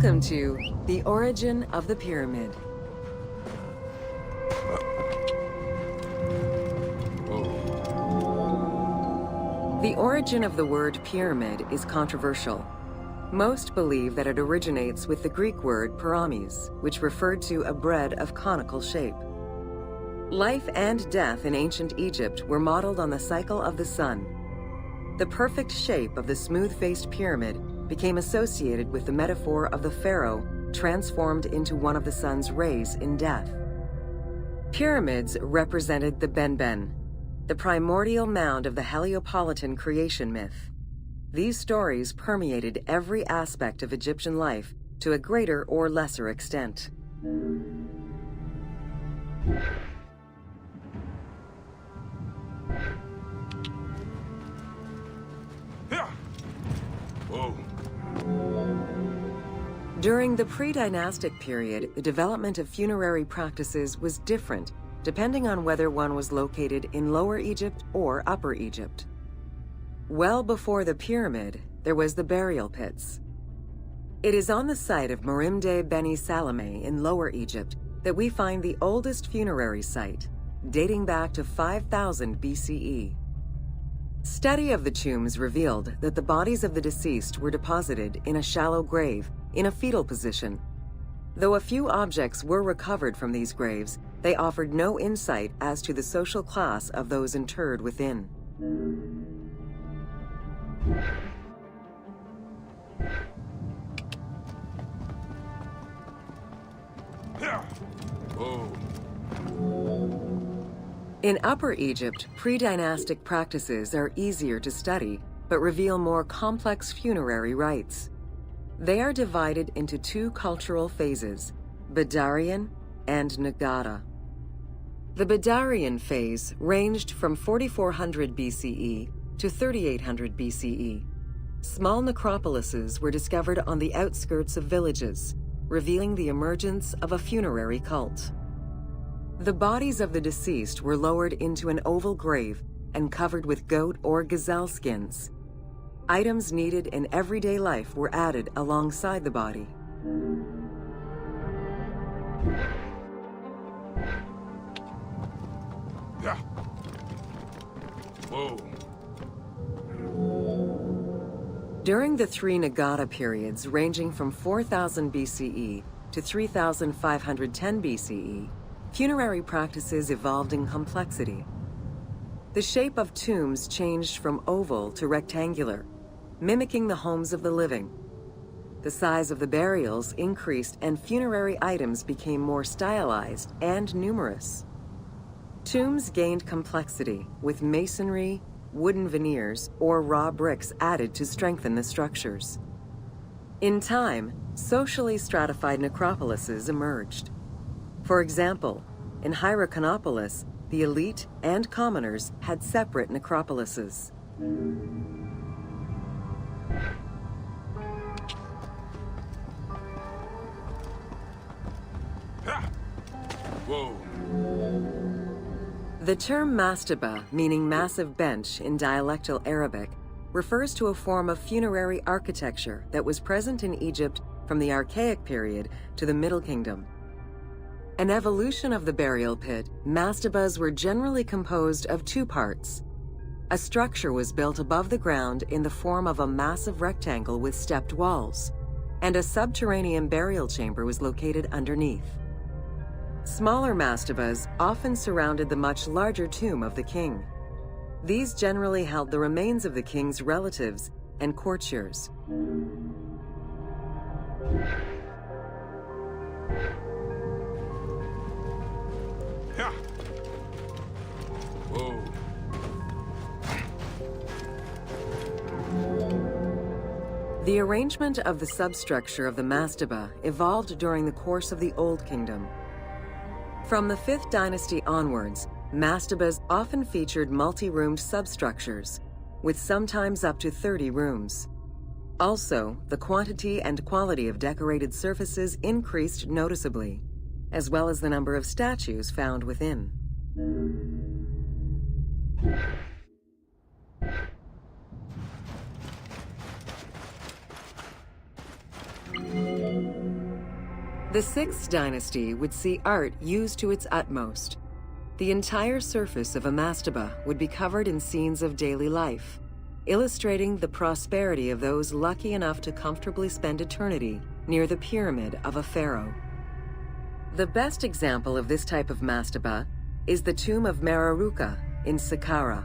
Welcome to The Origin of the Pyramid. The origin of the word pyramid is controversial. Most believe that it originates with the Greek word pyramis, which referred to a bread of conical shape. Life and death in ancient Egypt were modeled on the cycle of the sun. The perfect shape of the smooth-faced pyramid became associated with the metaphor of the pharaoh transformed into one of the sun's rays in death. Pyramids represented the Benben, the primordial mound of the Heliopolitan creation myth. These stories permeated every aspect of Egyptian life to a greater or lesser extent. During the pre-dynastic period, the development of funerary practices was different depending on whether one was located in Lower Egypt or Upper Egypt. Well before the pyramid, there was the burial pits. It is on the site of Merimde Beni Salame in Lower Egypt that we find the oldest funerary site, dating back to 5000 BCE. Study of the tombs revealed that the bodies of the deceased were deposited in a shallow grave in a fetal position. Though a few objects were recovered from these graves, they offered no insight as to the social class of those interred within. In Upper Egypt, pre-dynastic practices are easier to study, but reveal more complex funerary rites. They are divided into two cultural phases, Badarian and Nagata. The Badarian phase ranged from 4400 BCE to 3800 BCE. Small necropolises were discovered on the outskirts of villages, revealing the emergence of a funerary cult. The bodies of the deceased were lowered into an oval grave and covered with goat or gazelle skins. Items needed in everyday life were added alongside the body. During the three Nagata periods ranging from 4000 BCE to 3510 BCE, funerary practices evolved in complexity. The shape of tombs changed from oval to rectangular, mimicking the homes of the living. The size of the burials increased and funerary items became more stylized and numerous. Tombs gained complexity, with masonry, wooden veneers, or raw bricks added to strengthen the structures. In time, socially stratified necropolises emerged. For example, in Hierakonpolis, the elite and commoners had separate necropolises. The term mastaba, meaning massive bench in dialectal Arabic, refers to a form of funerary architecture that was present in Egypt from the Archaic period to the Middle Kingdom. An evolution of the burial pit, mastabas were generally composed of two parts. A structure was built above the ground in the form of a massive rectangle with stepped walls, and a subterranean burial chamber was located underneath. Smaller mastabas often surrounded the much larger tomb of the king. These generally held the remains of the king's relatives and courtiers. The arrangement of the substructure of the mastaba evolved during the course of the Old Kingdom. From the 5th dynasty onwards, mastabas often featured multi-roomed substructures, with sometimes up to 30 rooms. Also, the quantity and quality of decorated surfaces increased noticeably, as well as the number of statues found within. The 6th dynasty would see art used to its utmost. The entire surface of a mastaba would be covered in scenes of daily life, illustrating the prosperity of those lucky enough to comfortably spend eternity near the pyramid of a pharaoh. The best example of this type of mastaba is the tomb of Meroruka in Saqqara.